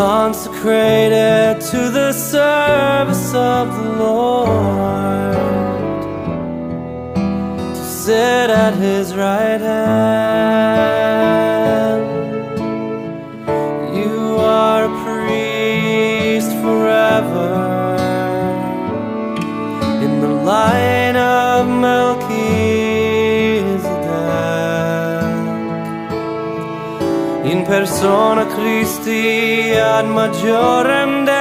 consecrated to the service of the Lord, to sit at His right hand. You are a priest forever in the line of Melchizedek, in persona Christi ad majorem Dei.